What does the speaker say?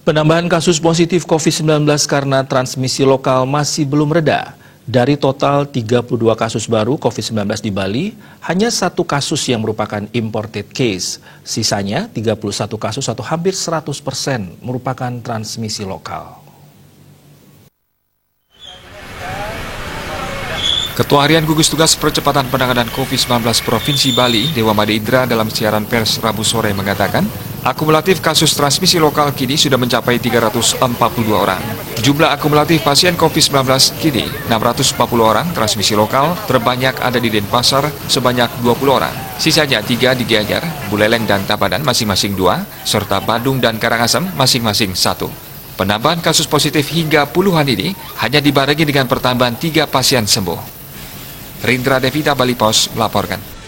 Penambahan kasus positif COVID-19 karena transmisi lokal masih belum reda. Dari total 32 kasus baru COVID-19 di Bali, hanya 1 kasus yang merupakan imported case. Sisanya 31 kasus atau hampir 100% merupakan transmisi lokal. Ketua Harian Gugus Tugas Percepatan Penanganan COVID-19 Provinsi Bali, Dewa Made Indra dalam siaran pers Rabu sore mengatakan, akumulatif kasus transmisi lokal kini sudah mencapai 342 orang. Jumlah akumulatif pasien COVID-19 kini 640 orang transmisi lokal, terbanyak ada di Denpasar sebanyak 20 orang. Sisanya 3 di Gianyar, Buleleng dan Tabanan masing-masing 2, serta Bandung dan Karangasem masing-masing 1. Penambahan kasus positif hingga puluhan ini hanya dibarengi dengan pertambahan 3 pasien sembuh. Rindra Devita, Bali Pos melaporkan.